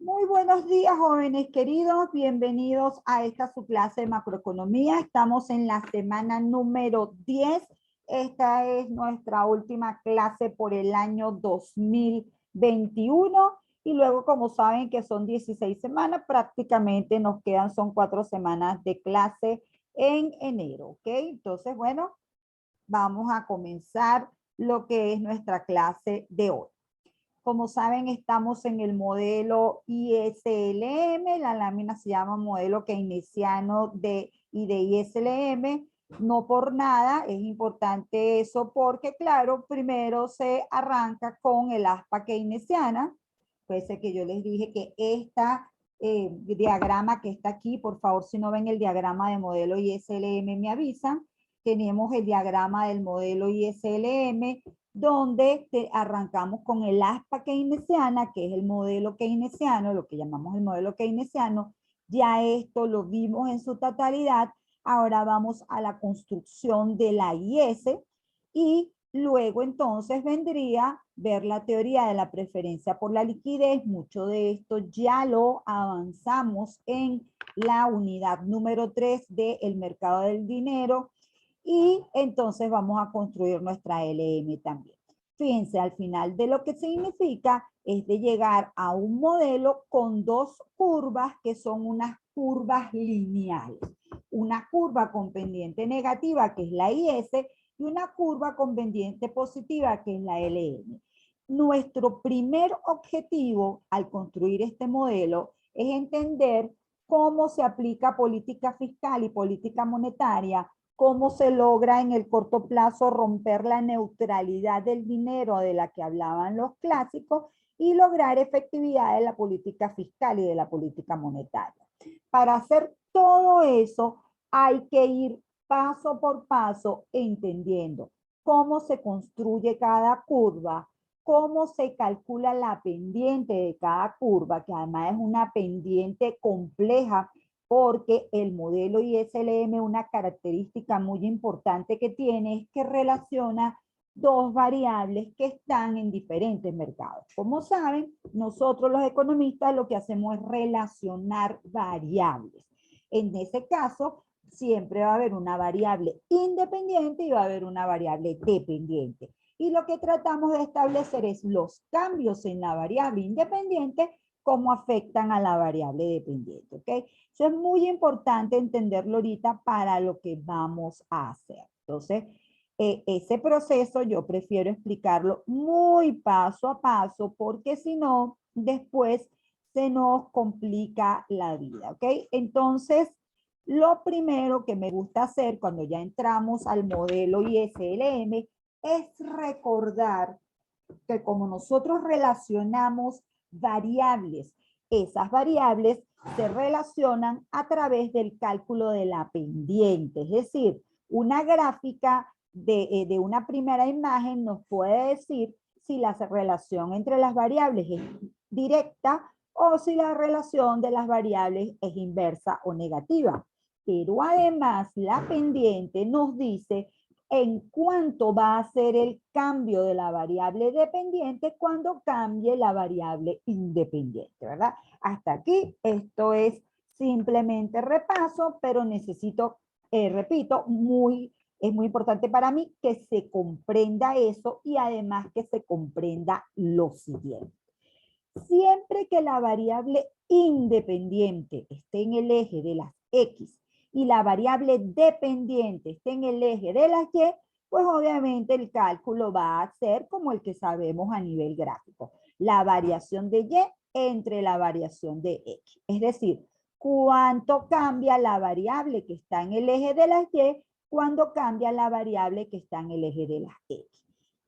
Muy buenos días, jóvenes queridos. Bienvenidos a esta su clase de macroeconomía. Estamos en la semana número 10. Esta es nuestra última clase por el año 2021. Y luego, como saben que son 16 semanas, prácticamente nos quedan, son 4 semanas de clase en enero. ¿Ok? Entonces, bueno, vamos a comenzar lo que es nuestra clase de hoy. Como saben, estamos en el modelo ISLM, la lámina se llama modelo keynesiano y de ISLM. No por nada, es importante eso porque, claro, primero se arranca con el aspa keynesiana. Puede ser que yo les dije que esta diagrama que está aquí, por favor, si no ven el diagrama de modelo ISLM, me avisan. Tenemos el diagrama del modelo ISLM, donde arrancamos con el aspa keynesiana, que es el modelo keynesiano, lo que llamamos el modelo keynesiano. Ya esto lo vimos en su totalidad. Ahora vamos a la construcción de la IS y luego entonces vendría ver la teoría de la preferencia por la liquidez. Mucho de esto ya lo avanzamos en la unidad número 3 del mercado del dinero. Y entonces vamos a construir nuestra LM también. Fíjense, al final de lo que significa es de llegar a un modelo con dos curvas que son unas curvas lineales. Una curva con pendiente negativa, que es la IS, y una curva con pendiente positiva, que es la LM. Nuestro primer objetivo al construir este modelo es entender cómo se aplica política fiscal y política monetaria, cómo se logra en el corto plazo romper la neutralidad del dinero de la que hablaban los clásicos y lograr efectividad de la política fiscal y de la política monetaria. Para hacer todo eso hay que ir paso por paso entendiendo cómo se construye cada curva, cómo se calcula la pendiente de cada curva, que además es una pendiente compleja porque el modelo ISLM, una característica muy importante que tiene es que relaciona dos variables que están en diferentes mercados. Como saben, nosotros los economistas lo que hacemos es relacionar variables. En ese caso, siempre va a haber una variable independiente y va a haber una variable dependiente. Y lo que tratamos de establecer es los cambios en la variable independiente, cómo afectan a la variable dependiente, ¿ok? Eso es muy importante entenderlo ahorita para lo que vamos a hacer. Entonces, ese proceso yo prefiero explicarlo muy paso a paso porque si no, después se nos complica la vida, ¿ok? Entonces, lo primero que me gusta hacer cuando ya entramos al modelo ISLM es recordar que como nosotros relacionamos variables, esas variables se relacionan a través del cálculo de la pendiente. Es decir, una gráfica de una primera imagen nos puede decir si la relación entre las variables es directa o si la relación de las variables es inversa o negativa. Pero además la pendiente nos dice en cuánto va a ser el cambio de la variable dependiente cuando cambie la variable independiente, ¿verdad? Hasta aquí, esto es simplemente repaso, pero necesito, repito, es muy importante para mí que se comprenda eso y además que se comprenda lo siguiente. Siempre que la variable independiente esté en el eje de las X y la variable dependiente esté en el eje de las Y, pues obviamente el cálculo va a ser como el que sabemos a nivel gráfico. La variación de Y entre la variación de X. Es decir, cuánto cambia la variable que está en el eje de las Y cuando cambia la variable que está en el eje de las X.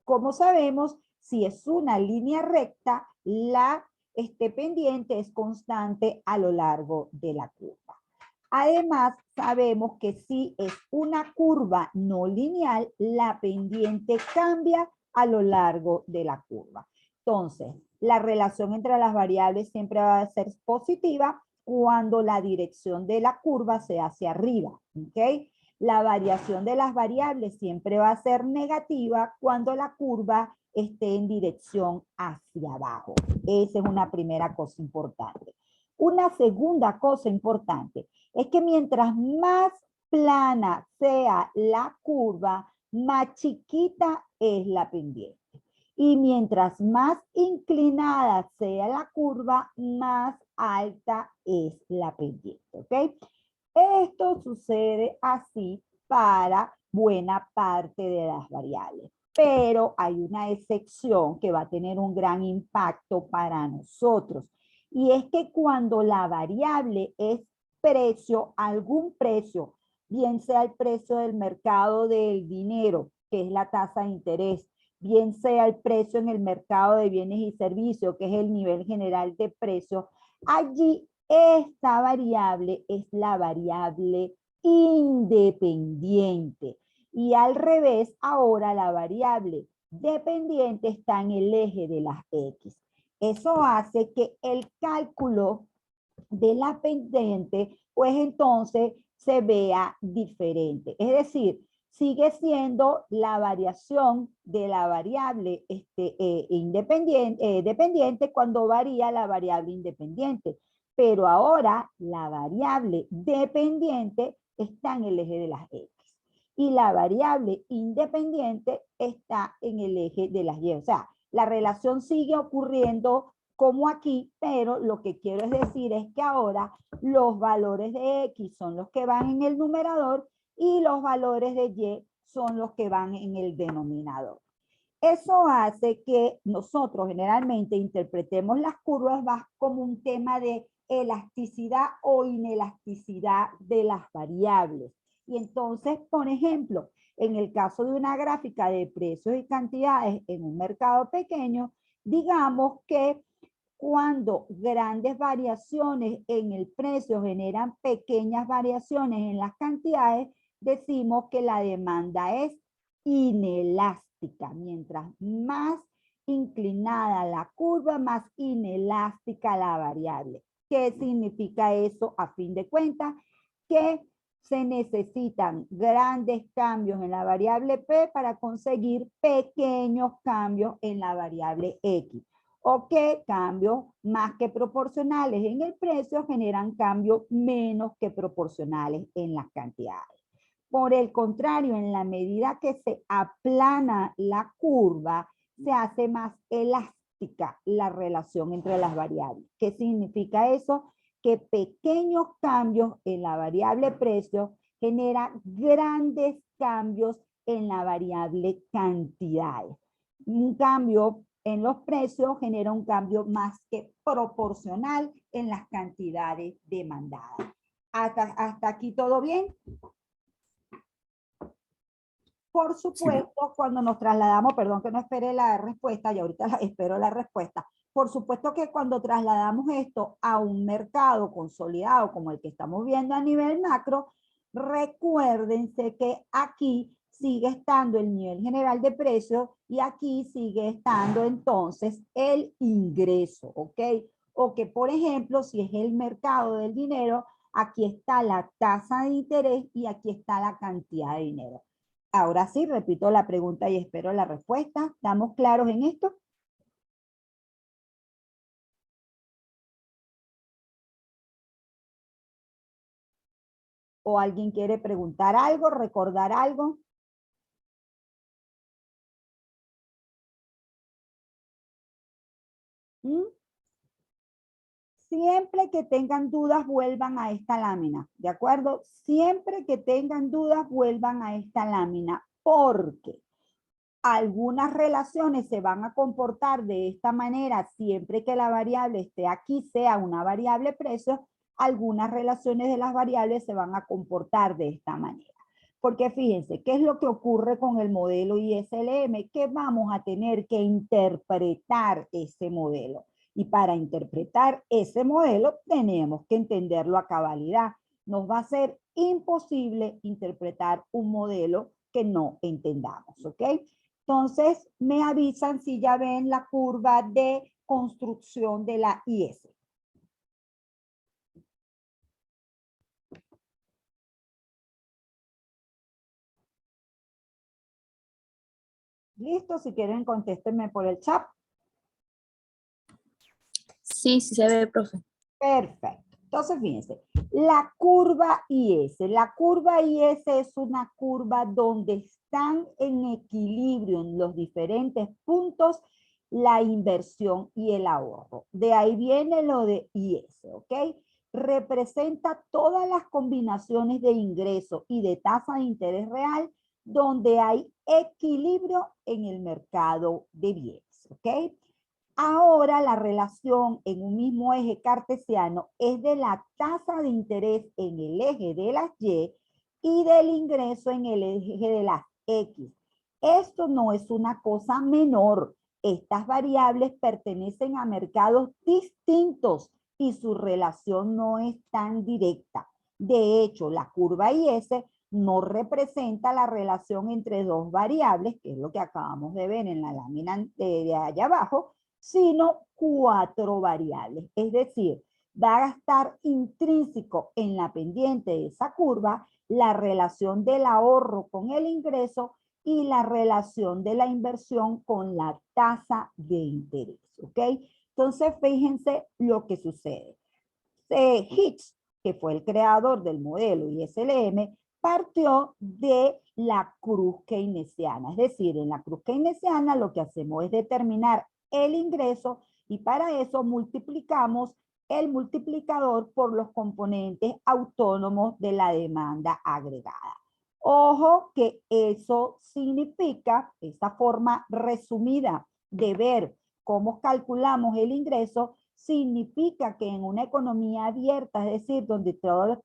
Como sabemos, si es una línea recta, la pendiente es constante a lo largo de la curva. Además, sabemos que si es una curva no lineal, la pendiente cambia a lo largo de la curva. Entonces, la relación entre las variables siempre va a ser positiva cuando la dirección de la curva sea hacia arriba, ¿ok? La variación de las variables siempre va a ser negativa cuando la curva esté en dirección hacia abajo. Esa es una primera cosa importante. Una segunda cosa importante es que mientras más plana sea la curva, más chiquita es la pendiente. Y mientras más inclinada sea la curva, más alta es la pendiente, ¿ok? Esto sucede así para buena parte de las variables, pero hay una excepción que va a tener un gran impacto para nosotros. Y es que cuando la variable es precio, algún precio, bien sea el precio del mercado del dinero, que es la tasa de interés, bien sea el precio en el mercado de bienes y servicios, que es el nivel general de precios, allí esta variable es la variable independiente. Y al revés, ahora la variable dependiente está en el eje de las X. Eso hace que el cálculo de la pendiente, pues entonces se vea diferente. Es decir, sigue siendo la variación de la variable dependiente cuando varía la variable independiente. Pero ahora la variable dependiente está en el eje de las X y la variable independiente está en el eje de las Y. O sea, la relación sigue ocurriendo como aquí, pero lo que quiero es decir es que ahora los valores de X son los que van en el numerador y los valores de Y son los que van en el denominador. Eso hace que nosotros generalmente interpretemos las curvas más como un tema de elasticidad o inelasticidad de las variables. Y entonces, por ejemplo, en el caso de una gráfica de precios y cantidades en un mercado pequeño, digamos que cuando grandes variaciones en el precio generan pequeñas variaciones en las cantidades, decimos que la demanda es inelástica. Mientras más inclinada la curva, más inelástica la variable. ¿Qué significa eso a fin de cuentas? Que se necesitan grandes cambios en la variable P para conseguir pequeños cambios en la variable X. O que cambios más que proporcionales en el precio generan cambios menos que proporcionales en las cantidades. Por el contrario, en la medida que se aplana la curva, se hace más elástica la relación entre las variables. ¿Qué significa eso? Que pequeños cambios en la variable precio generan grandes cambios en la variable cantidades. Un cambio en los precios genera un cambio más que proporcional en las cantidades demandadas. ¿Hasta aquí todo bien? Por supuesto, sí, cuando nos trasladamos, perdón que no esperé la respuesta, y ahorita espero la respuesta. Por supuesto que cuando trasladamos esto a un mercado consolidado como el que estamos viendo a nivel macro, recuérdense que aquí sigue estando el nivel general de precios y aquí sigue estando entonces el ingreso, ¿ok? O que, por ejemplo, si es el mercado del dinero, aquí está la tasa de interés y aquí está la cantidad de dinero. Ahora sí, repito la pregunta y espero la respuesta. ¿Estamos claros en esto? ¿O alguien quiere preguntar algo, recordar algo? ¿Mm? Siempre que tengan dudas, vuelvan a esta lámina, ¿de acuerdo? Siempre que tengan dudas, vuelvan a esta lámina, porque algunas relaciones se van a comportar de esta manera siempre que la variable esté aquí, sea una variable precio, algunas relaciones de las variables se van a comportar de esta manera. Porque fíjense, ¿qué es lo que ocurre con el modelo ISLM? Que vamos a tener que interpretar ese modelo. Y para interpretar ese modelo tenemos que entenderlo a cabalidad. Nos va a ser imposible interpretar un modelo que no entendamos, ¿ok? Entonces, me avisan si ya ven la curva de construcción de la IS. ¿Listo? Si quieren, contéstenme por el chat. Sí, sí se ve, profe. Perfecto. Entonces, fíjense, la curva IS. La curva IS es una curva donde están en equilibrio en los diferentes puntos la inversión y el ahorro. De ahí viene lo de IS, ¿ok? Representa todas las combinaciones de ingreso y de tasa de interés real donde hay equilibrio en el mercado de bienes, ¿ok? Ahora la relación en un mismo eje cartesiano es de la tasa de interés en el eje de las y del ingreso en el eje de las X. Esto no es una cosa menor. Estas variables pertenecen a mercados distintos y su relación no es tan directa. De hecho, la curva IS no representa la relación entre dos variables, que es lo que acabamos de ver en la lámina de allá abajo, sino 4 variables. Es decir, va a estar intrínseco en la pendiente de esa curva la relación del ahorro con el ingreso y la relación de la inversión con la tasa de interés. ¿Ok? Entonces, fíjense lo que sucede. Hitch, que fue el creador del modelo ISLM, partió de la cruz keynesiana. Es decir, en la cruz keynesiana lo que hacemos es determinar el ingreso y para eso multiplicamos el multiplicador por los componentes autónomos de la demanda agregada. Ojo que eso significa, esta forma resumida de ver cómo calculamos el ingreso, significa que en una economía abierta, es decir, donde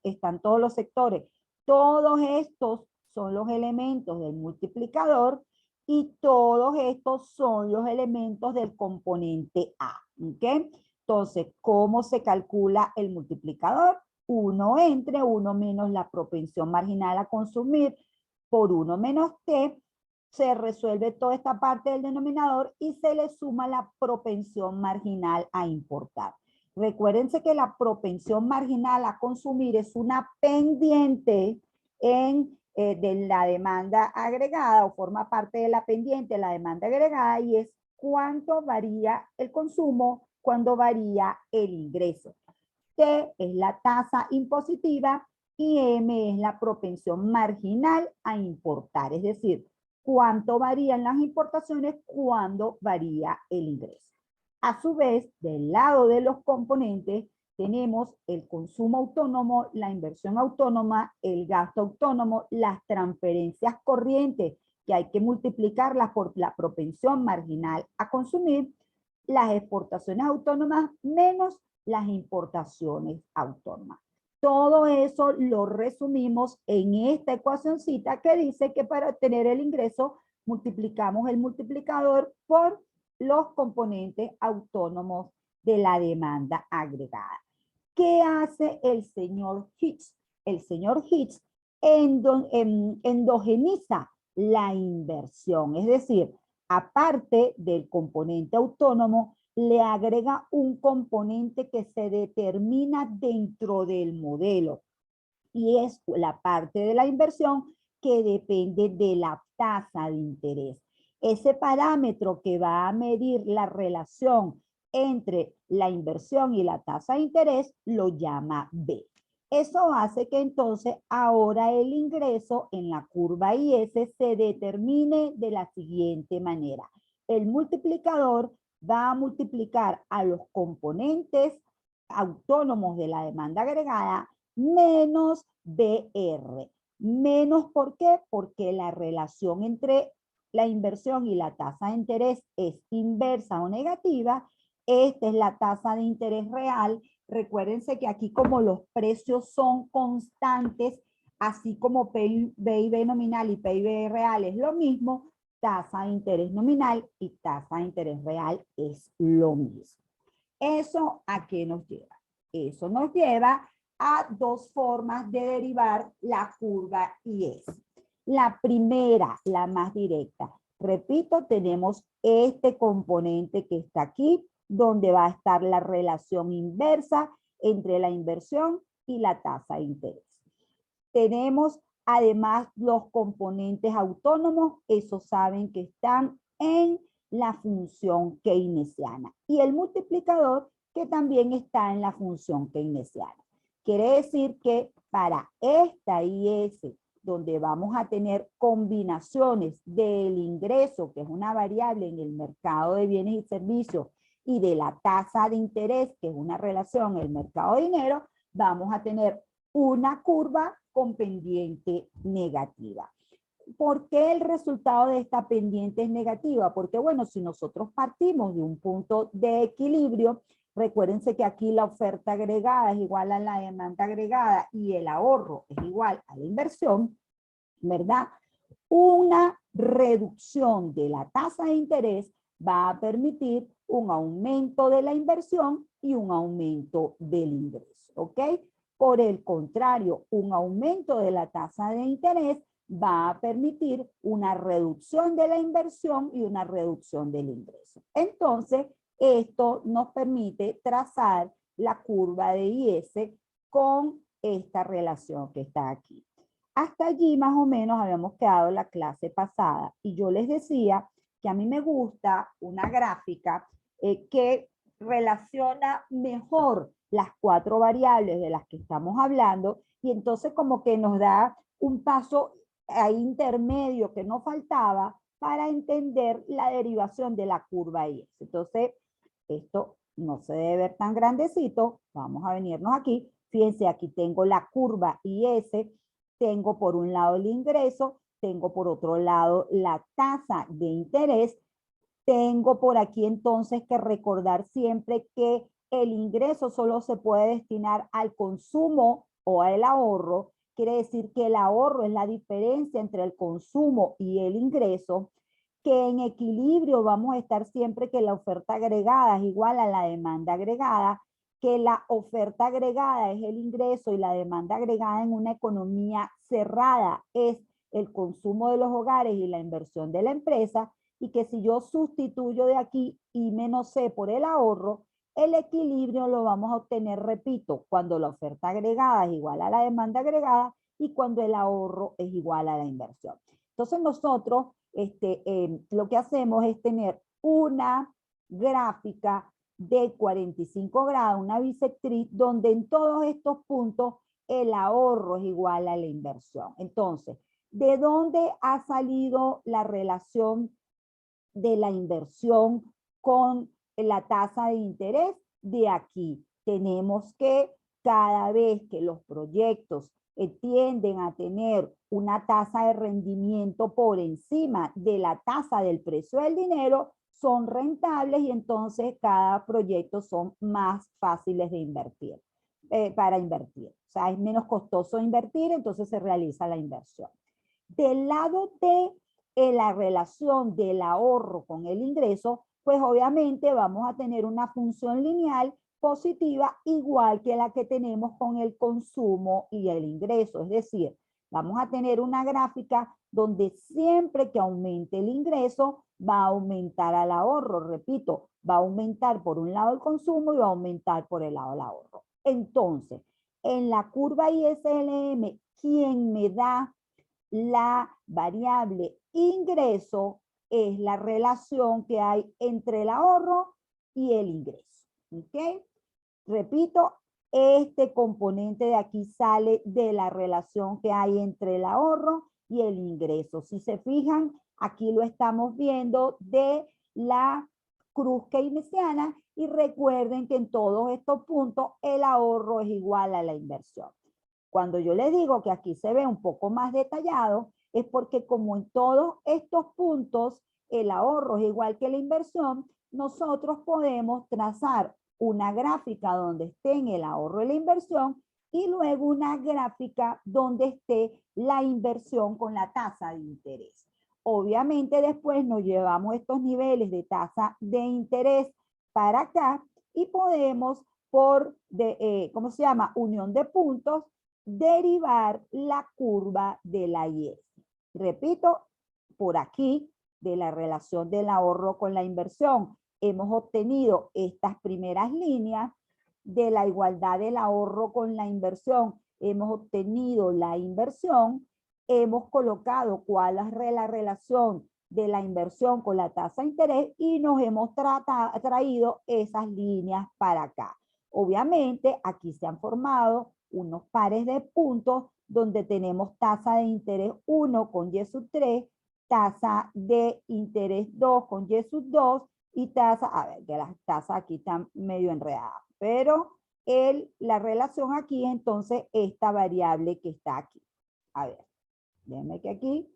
están todos los sectores, todos estos son los elementos del multiplicador y todos estos son los elementos del componente A. ¿Ok? Entonces, ¿cómo se calcula el multiplicador? 1 entre 1 menos la propensión marginal a consumir por 1 menos T, se resuelve toda esta parte del denominador y se le suma la propensión marginal a importar. Recuérdense que la propensión marginal a consumir es una pendiente de la demanda agregada o forma parte de la pendiente de la demanda agregada y es cuánto varía el consumo, cuánto varía el ingreso. T es la tasa impositiva y M es la propensión marginal a importar, es decir, cuánto varían las importaciones, cuándo varía el ingreso. A su vez, del lado de los componentes, tenemos el consumo autónomo, la inversión autónoma, el gasto autónomo, las transferencias corrientes, que hay que multiplicarlas por la propensión marginal a consumir, las exportaciones autónomas menos las importaciones autónomas. Todo eso lo resumimos en esta ecuacioncita que dice que para obtener el ingreso multiplicamos el multiplicador por los componentes autónomos de la demanda agregada. ¿Qué hace el señor Hitch? El señor Hitch endogeniza la inversión, es decir, aparte del componente autónomo, le agrega un componente que se determina dentro del modelo y es la parte de la inversión que depende de la tasa de interés. Ese parámetro que va a medir la relación entre la inversión y la tasa de interés lo llama B. Eso hace que entonces ahora el ingreso en la curva IS se determine de la siguiente manera. El multiplicador va a multiplicar a los componentes autónomos de la demanda agregada menos BR. Menos, ¿por qué? Porque la relación entre la inversión y la tasa de interés es inversa o negativa. Esta es la tasa de interés real. Recuérdense que aquí como los precios son constantes, así como PIB nominal y PIB real es lo mismo, tasa de interés nominal y tasa de interés real es lo mismo. ¿Eso a qué nos lleva? Eso nos lleva a dos formas de derivar la curva IS. La primera, la más directa. Repito, tenemos este componente que está aquí, donde va a estar la relación inversa entre la inversión y la tasa de interés. Tenemos además los componentes autónomos, esos saben que están en la función keynesiana y el multiplicador que también está en la función keynesiana. Quiere decir que para esta IS, donde vamos a tener combinaciones del ingreso, que es una variable en el mercado de bienes y servicios, y de la tasa de interés, que es una relación en el mercado de dinero, vamos a tener una curva con pendiente negativa. ¿Por qué el resultado de esta pendiente es negativa? Porque, bueno, si nosotros partimos de un punto de equilibrio, recuérdense que aquí la oferta agregada es igual a la demanda agregada y el ahorro es igual a la inversión, ¿verdad? Una reducción de la tasa de interés va a permitir un aumento de la inversión y un aumento del ingreso, ¿ok? Por el contrario, un aumento de la tasa de interés va a permitir una reducción de la inversión y una reducción del ingreso. Entonces, esto nos permite trazar la curva de IS con esta relación que está aquí. Hasta allí más o menos habíamos quedado la clase pasada y yo les decía que a mí me gusta una gráfica que relaciona mejor las 4 variables de las que estamos hablando y entonces como que nos da un paso intermedio que nos faltaba para entender la derivación de la curva IS. Entonces, esto no se debe ver tan grandecito. Vamos a venirnos aquí. Fíjense, aquí tengo la curva IS. Tengo por un lado el ingreso, tengo por otro lado la tasa de interés. Tengo por aquí entonces que recordar siempre que el ingreso solo se puede destinar al consumo o al ahorro. Quiere decir que el ahorro es la diferencia entre el consumo y el ingreso, que en equilibrio vamos a estar siempre que la oferta agregada es igual a la demanda agregada, que la oferta agregada es el ingreso y la demanda agregada en una economía cerrada es el consumo de los hogares y la inversión de la empresa, y que si yo sustituyo de aquí I menos C por el ahorro, el equilibrio lo vamos a obtener, repito, cuando la oferta agregada es igual a la demanda agregada y cuando el ahorro es igual a la inversión. Entonces nosotros lo que hacemos es tener una gráfica de 45 grados, una bisectriz, donde en todos estos puntos el ahorro es igual a la inversión. Entonces, ¿de dónde ha salido la relación de la inversión con la tasa de interés? De aquí. Tenemos que cada vez que los proyectos tienden a tener una tasa de rendimiento por encima de la tasa del precio del dinero, son rentables y entonces cada proyecto son más fáciles de invertir, para invertir. O sea, es menos costoso invertir, entonces se realiza la inversión. Del lado de la relación del ahorro con el ingreso, pues obviamente vamos a tener una función lineal positiva igual que la que tenemos con el consumo y el ingreso. Es decir, vamos a tener una gráfica donde siempre que aumente el ingreso va a aumentar el ahorro. Repito, va a aumentar por un lado el consumo y va a aumentar por el lado el ahorro. Entonces, en la curva ISLM, ¿quién me da la variable ingreso? Es la relación que hay entre el ahorro y el ingreso. ¿Ok? Repito, este componente de aquí sale de la relación que hay entre el ahorro y el ingreso. Si se fijan, aquí lo estamos viendo de la cruz keynesiana y recuerden que en todos estos puntos el ahorro es igual a la inversión. Cuando yo les digo que aquí se ve un poco más detallado, es porque como en todos estos puntos el ahorro es igual que la inversión, nosotros podemos trazar una gráfica donde estén el ahorro y la inversión y luego una gráfica donde esté la inversión con la tasa de interés. Obviamente después nos llevamos estos niveles de tasa de interés para acá y podemos por, ¿cómo se llama? Unión de puntos, derivar la curva de la IS. Repito, por aquí, de la relación del ahorro con la inversión, hemos obtenido estas primeras líneas. De la igualdad del ahorro con la inversión, hemos obtenido la inversión. Hemos colocado cuál es la relación de la inversión con la tasa de interés y nos hemos traído esas líneas para acá. Obviamente, aquí se han formado unos pares de puntos donde tenemos tasa de interés 1 con Y sub 3, tasa de interés 2 con Y sub 2 y tasa, a ver, que las tasas aquí están medio enredadas, pero la relación aquí, entonces, esta variable que está aquí. A ver, déjenme que aquí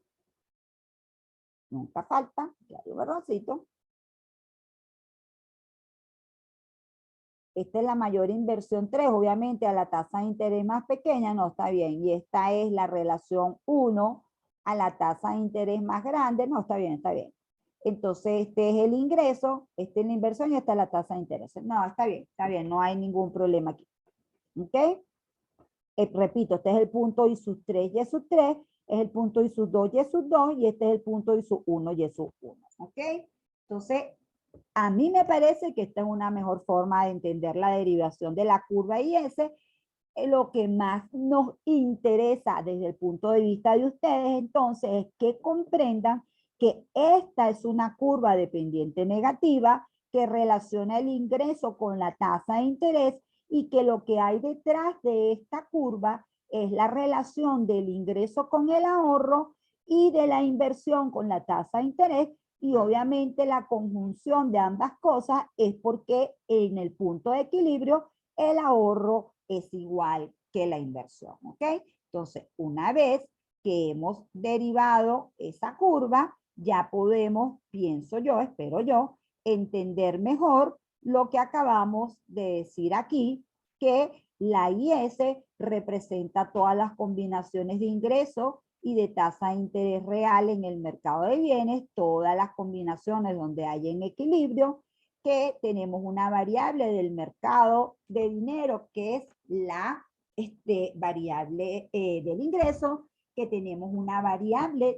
nunca falta, ya hay un errorcito. Esta es la mayor inversión 3, obviamente a la tasa de interés más pequeña no está bien. Y esta es la relación 1 a la tasa de interés más grande, no está bien, está bien. Entonces este es el ingreso, esta es la inversión y esta es la tasa de interés. No, está bien, no hay ningún problema aquí. ¿Ok? Repito, este es el punto y sus 3 y sus 3, es el punto y sus 2 y sus 2 y este es el punto y sus 1 y sus 1. ¿Ok? Entonces, a mí me parece que esta es una mejor forma de entender la derivación de la curva IS. Lo que más nos interesa desde el punto de vista de ustedes, entonces, es que comprendan que esta es una curva de pendiente negativa que relaciona el ingreso con la tasa de interés y que lo que hay detrás de esta curva es la relación del ingreso con el ahorro y de la inversión con la tasa de interés. Y obviamente la conjunción de ambas cosas es porque en el punto de equilibrio el ahorro es igual que la inversión, ¿ok? Entonces, una vez que hemos derivado esa curva, ya podemos, pienso yo, espero yo, entender mejor lo que acabamos de decir aquí, que la IS representa todas las combinaciones de ingresos y de tasa de interés real en el mercado de bienes, todas las combinaciones donde hay en equilibrio, que tenemos una variable del mercado de dinero, que es la variable del ingreso, que tenemos una variable,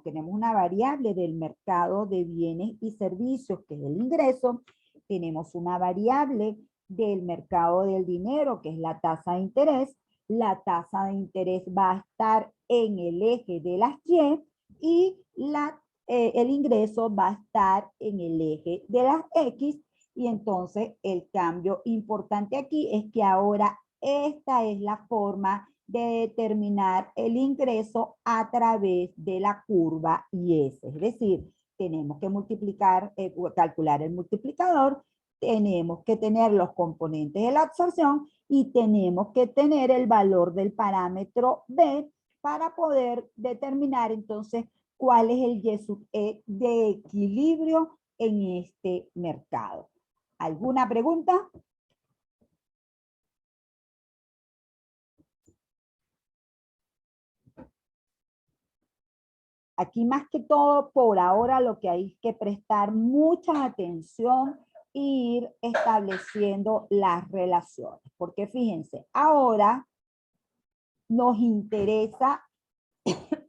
tenemos una variable del mercado de bienes y servicios, que es el ingreso, tenemos una variable del mercado del dinero, que es la tasa de interés. La tasa de interés va a estar en el eje de las Y y el ingreso va a estar en el eje de las X. Y entonces el cambio importante aquí es que ahora esta es la forma de determinar el ingreso a través de la curva IS. Es decir, tenemos que multiplicar, calcular el multiplicador, tenemos que tener los componentes de la absorción y tenemos que tener el valor del parámetro B para poder determinar entonces cuál es el Y sub E de equilibrio en este mercado. ¿Alguna pregunta? Aquí más que todo, por ahora, lo que hay que prestar mucha atención e ir estableciendo las relaciones. Porque fíjense, ahora nos interesa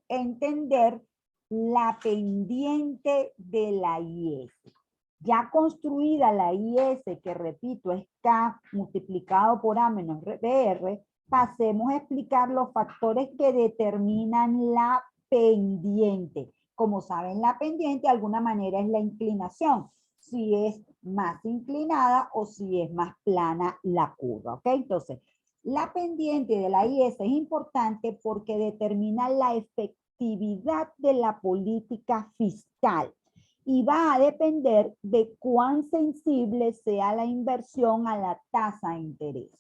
entender la pendiente de la IS. Ya construida la IS, que repito, es K multiplicado por A menos BR, pasemos a explicar los factores que determinan la pendiente. Como saben, la pendiente de alguna manera es la inclinación, si es más inclinada o si es más plana la curva, ¿ok? Entonces, la pendiente de la IS es importante porque determina la efectividad de la política fiscal y va a depender de cuán sensible sea la inversión a la tasa de interés.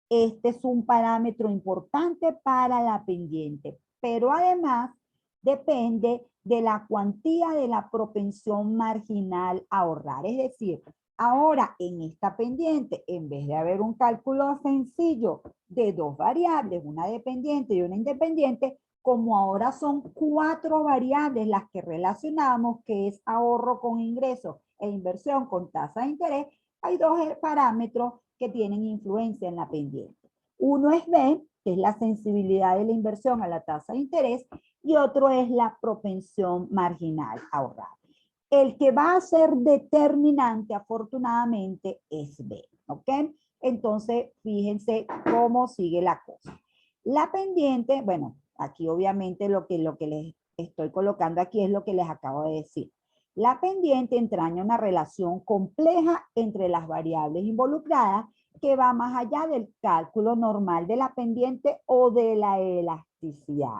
Este es un parámetro importante para la pendiente, pero además depende de la cuantía de la propensión marginal a ahorrar. Es decir, ahora en esta pendiente, en vez de haber un cálculo sencillo de dos variables, una dependiente y una independiente, como ahora son 4 variables las que relacionamos, que es ahorro con ingreso e inversión con tasa de interés, hay dos parámetros que tienen influencia en la pendiente. Uno es B, que es la sensibilidad de la inversión a la tasa de interés, y otro es la propensión marginal a ahorrar. El que va a ser determinante, afortunadamente, es B, ¿ok? Entonces, fíjense cómo sigue la cosa. La pendiente, bueno, aquí obviamente lo que les estoy colocando aquí es lo que les acabo de decir. La pendiente entraña una relación compleja entre las variables involucradas que va más allá del cálculo normal de la pendiente o de la elasticidad.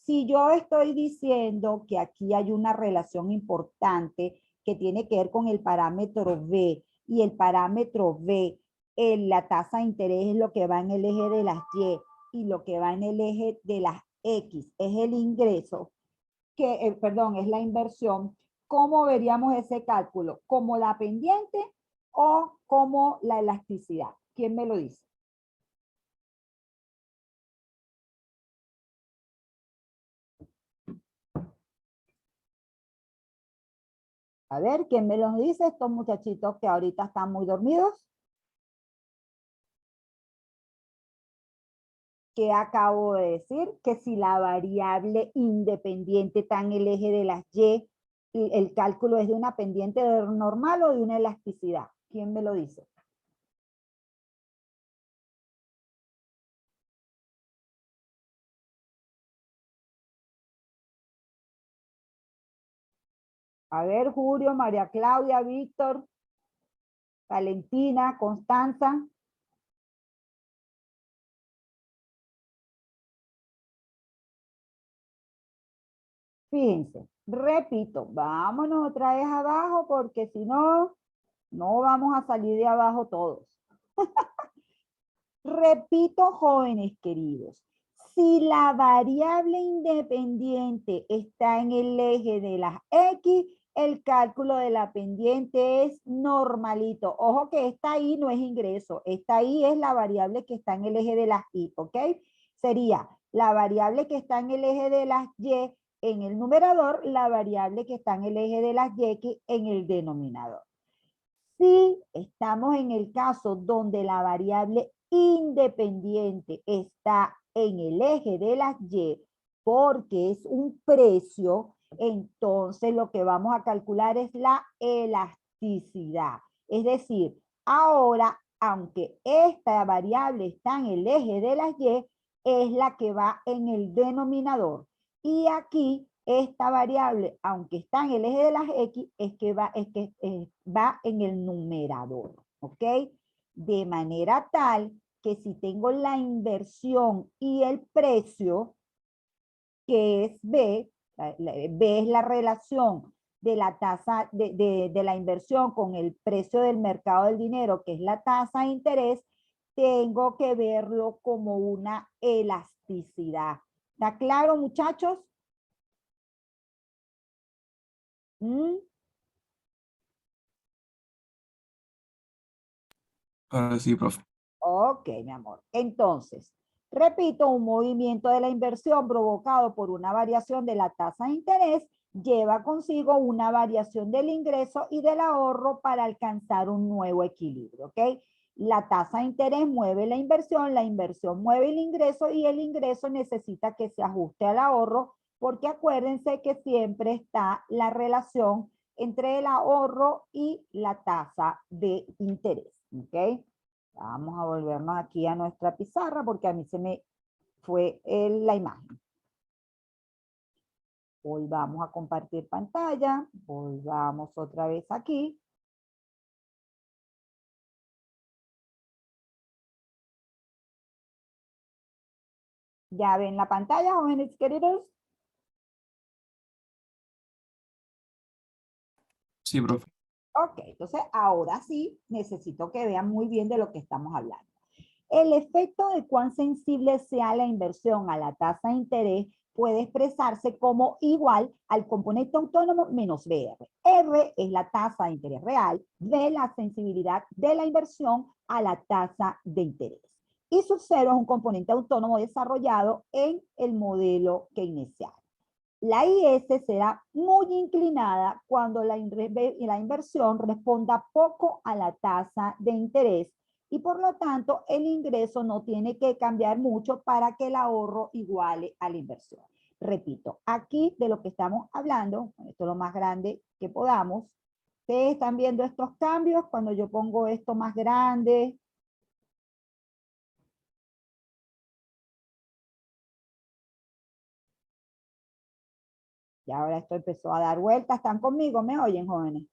Si yo estoy diciendo que aquí hay una relación importante que tiene que ver con el parámetro B y el parámetro B, la tasa de interés es lo que va en el eje de las Y lo que va en el eje de las X es el ingreso, perdón, es la inversión. ¿Cómo veríamos ese cálculo? ¿Como la pendiente o como la elasticidad? ¿Quién me lo dice? A ver, ¿quién me lo dice? Estos muchachitos que ahorita están muy dormidos. ¿Qué acabo de decir? Que si la variable independiente está en el eje de las Y, el cálculo es de una pendiente normal o de una elasticidad. ¿Quién me lo dice? A ver, Julio, María Claudia, Víctor, Valentina, Constanza. Fíjense, repito, vámonos otra vez abajo porque si no, no vamos a salir de abajo todos. Repito, jóvenes queridos, si la variable independiente está en el eje de las X, el cálculo de la pendiente es normalito. Ojo que esta I no es ingreso, esta I es la variable que está en el eje de las Y, ¿ok? Sería la variable que está en el eje de las Y en el numerador, la variable que está en el eje de las Y en el denominador. Si estamos en el caso donde la variable independiente está en el eje de las Y porque es un precio, entonces lo que vamos a calcular es la elasticidad. Es decir, ahora, aunque esta variable está en el eje de las Y, es la que va en el denominador. Y aquí esta variable, aunque está en el eje de las X, va en el numerador, ¿ok? De manera tal que si tengo la inversión y el precio, que es B, B es la relación de la tasa de la inversión con el precio del mercado del dinero, que es la tasa de interés, tengo que verlo como una elasticidad. ¿Está claro, muchachos? ¿Mm? Ahora sí, profe. Ok, mi amor. Entonces, repito, un movimiento de la inversión provocado por una variación de la tasa de interés lleva consigo una variación del ingreso y del ahorro para alcanzar un nuevo equilibrio, ¿ok? La tasa de interés mueve la inversión mueve el ingreso y el ingreso necesita que se ajuste al ahorro porque acuérdense que siempre está la relación entre el ahorro y la tasa de interés, ¿ok? Vamos a volvernos aquí a nuestra pizarra porque a mí se me fue la imagen. Volvamos a compartir pantalla. Volvamos otra vez aquí. ¿Ya ven la pantalla, jóvenes queridos? Sí, profe. Ok, entonces ahora sí necesito que vean muy bien de lo que estamos hablando. El efecto de cuán sensible sea la inversión a la tasa de interés puede expresarse como igual al componente autónomo menos BR. R es la tasa de interés real, B la sensibilidad de la inversión a la tasa de interés. Y sub cero es un componente autónomo desarrollado en el modelo keynesiano. La IS será muy inclinada cuando la inversión responda poco a la tasa de interés y por lo tanto el ingreso no tiene que cambiar mucho para que el ahorro iguale a la inversión. Repito, aquí de lo que estamos hablando, esto es lo más grande que podamos, ustedes están viendo estos cambios cuando yo pongo esto más grande. Y ahora esto empezó a dar vueltas. ¿Están conmigo? ¿Me oyen, jóvenes?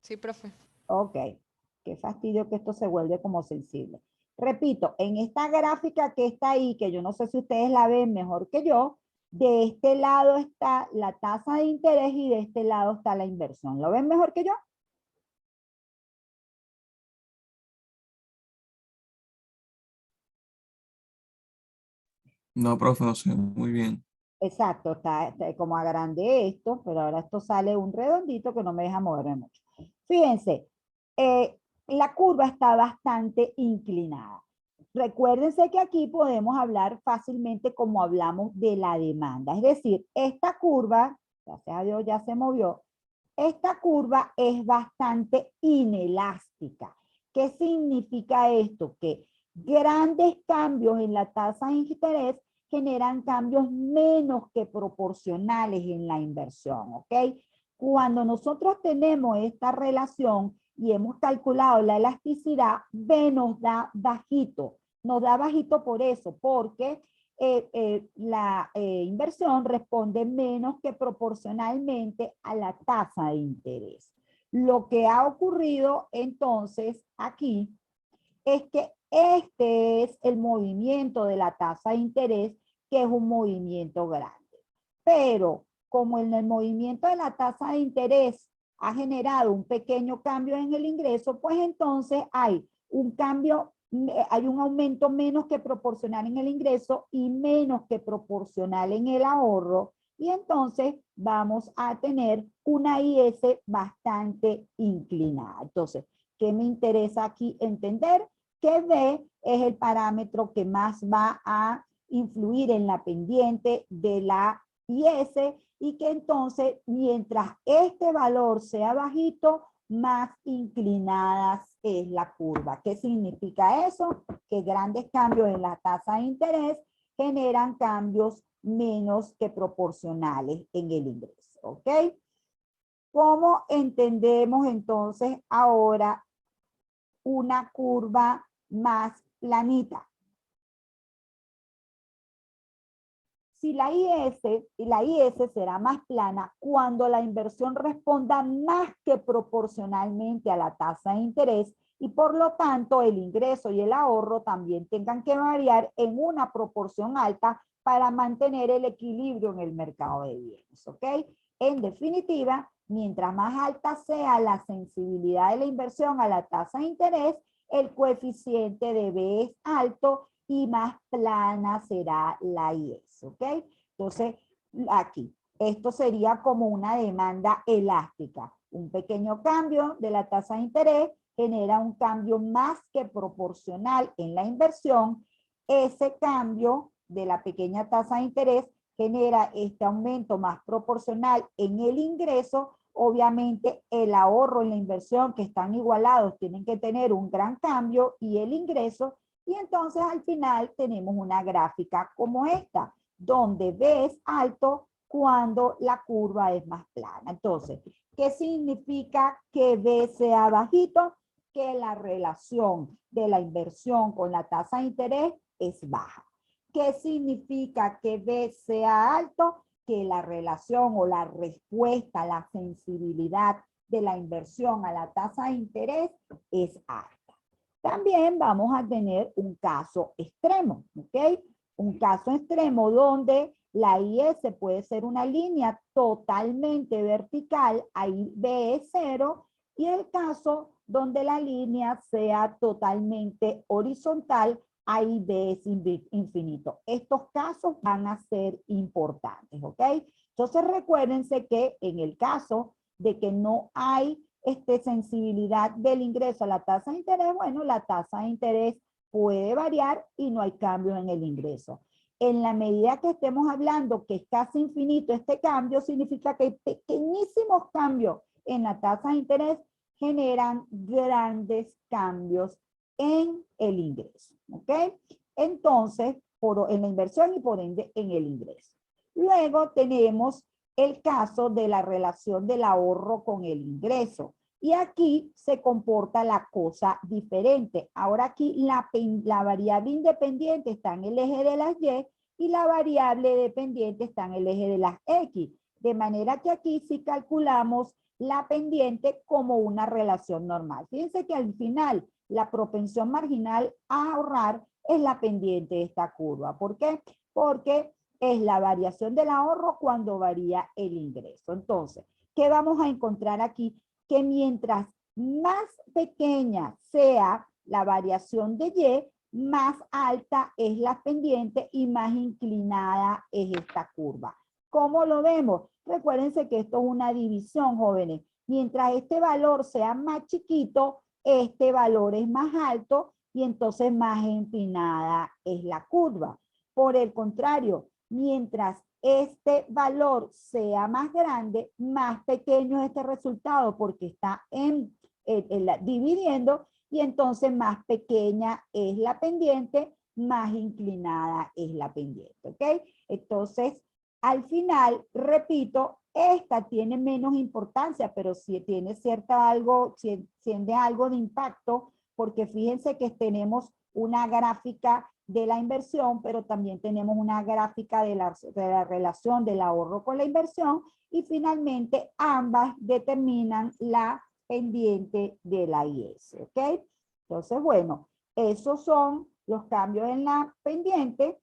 Sí, profe. Ok. Qué fastidio que esto se vuelve como sensible. Repito, en esta gráfica que está ahí, que yo no sé si ustedes la ven mejor que yo, de este lado está la tasa de interés y de este lado está la inversión. ¿Lo ven mejor que yo? No, profe, no sé muy bien. Exacto, está como agrandé esto, pero ahora esto sale un redondito que no me deja moverme mucho. Fíjense, la curva está bastante inclinada. Recuérdense que aquí podemos hablar fácilmente como hablamos de la demanda. Es decir, esta curva, gracias a Dios ya se movió, esta curva es bastante inelástica. ¿Qué significa esto? Que grandes cambios en la tasa de interés generan cambios menos que proporcionales en la inversión, ¿ok? Cuando nosotros tenemos esta relación y hemos calculado la elasticidad, B nos da bajito por eso, porque la inversión responde menos que proporcionalmente a la tasa de interés. Lo que ha ocurrido entonces aquí es que este es el movimiento de la tasa de interés, que es un movimiento grande. Pero como en el movimiento de la tasa de interés ha generado un pequeño cambio en el ingreso, pues entonces hay un cambio, hay un aumento menos que proporcional en el ingreso y menos que proporcional en el ahorro. Y entonces vamos a tener una IS bastante inclinada. Entonces, ¿qué me interesa aquí entender? Que B es el parámetro que más va a influir en la pendiente de la IS y que entonces mientras este valor sea bajito, más inclinadas es la curva. ¿Qué significa eso? Que grandes cambios en la tasa de interés generan cambios menos que proporcionales en el ingreso, ¿ok? ¿Cómo entendemos entonces ahora una curva más planita? Si la IS será más plana cuando la inversión responda más que proporcionalmente a la tasa de interés y por lo tanto el ingreso y el ahorro también tengan que variar en una proporción alta para mantener el equilibrio en el mercado de bienes, ¿ok? En definitiva, mientras más alta sea la sensibilidad de la inversión a la tasa de interés, el coeficiente de B es alto y más plana será la IS, ¿ok? Entonces, aquí, esto sería como una demanda elástica. Un pequeño cambio de la tasa de interés genera un cambio más que proporcional en la inversión. Ese cambio de la pequeña tasa de interés genera este aumento más proporcional en el ingreso. Obviamente el ahorro y la inversión, que están igualados, tienen que tener un gran cambio, y el ingreso. Y entonces al final tenemos una gráfica como esta, donde B es alto cuando la curva es más plana. Entonces, ¿qué significa que B sea bajito? Que la relación de la inversión con la tasa de interés es baja. ¿Qué significa que B sea alto? Que la relación o la respuesta, la sensibilidad de la inversión a la tasa de interés es alta. También vamos a tener un caso extremo, ¿ok? Un caso extremo donde la IS puede ser una línea totalmente vertical, ahí B es 0, y el caso donde la línea sea totalmente horizontal, ahí B es infinito. Estos casos van a ser importantes, ¿ok? Entonces recuérdense que en el caso de que no hay sensibilidad del ingreso a la tasa de interés, bueno, la tasa de interés puede variar y no hay cambios en el ingreso. En la medida que estemos hablando que es casi infinito este cambio, significa que pequeñísimos cambios en la tasa de interés generan grandes cambios en el ingreso, ¿ok? Entonces, en la inversión y por ende en el ingreso. Luego tenemos el caso de la relación del ahorro con el ingreso. Y aquí se comporta la cosa diferente. Ahora aquí la variable independiente está en el eje de las Y y la variable dependiente está en el eje de las X. De manera que aquí sí calculamos la pendiente como una relación normal. Fíjense que al final la propensión marginal a ahorrar es la pendiente de esta curva. ¿Por qué? Porque es la variación del ahorro cuando varía el ingreso. Entonces, ¿qué vamos a encontrar aquí? Que mientras más pequeña sea la variación de Y, más alta es la pendiente y más inclinada es esta curva. ¿Cómo lo vemos? Recuérdense que esto es una división, jóvenes. Mientras este valor sea más chiquito, este valor es más alto y entonces más empinada es la curva. Por el contrario, mientras este valor sea más grande, más pequeño es este resultado porque está dividiendo y entonces más pequeña es la pendiente, más inclinada es la pendiente, ¿ok? Entonces, al final, repito, esta tiene menos importancia, pero sí tiene tiene algo de impacto, porque fíjense que tenemos una gráfica de la inversión, pero también tenemos una gráfica de la relación del ahorro con la inversión, y finalmente ambas determinan la pendiente de la IS, ¿ok? Entonces, bueno, esos son los cambios en la pendiente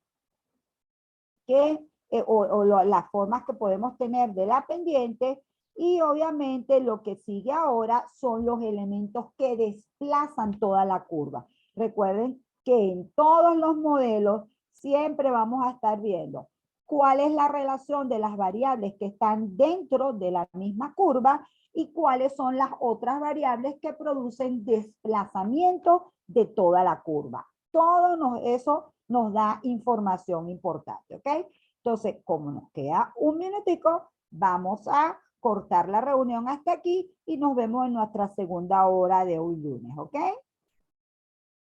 que las formas que podemos tener de la pendiente, y obviamente lo que sigue ahora son los elementos que desplazan toda la curva. Recuerden que en todos los modelos siempre vamos a estar viendo cuál es la relación de las variables que están dentro de la misma curva y cuáles son las otras variables que producen desplazamiento de toda la curva. Eso nos da información importante, ¿ok? Entonces, como nos queda un minutico, vamos a cortar la reunión hasta aquí y nos vemos en nuestra segunda hora de hoy lunes, ¿ok?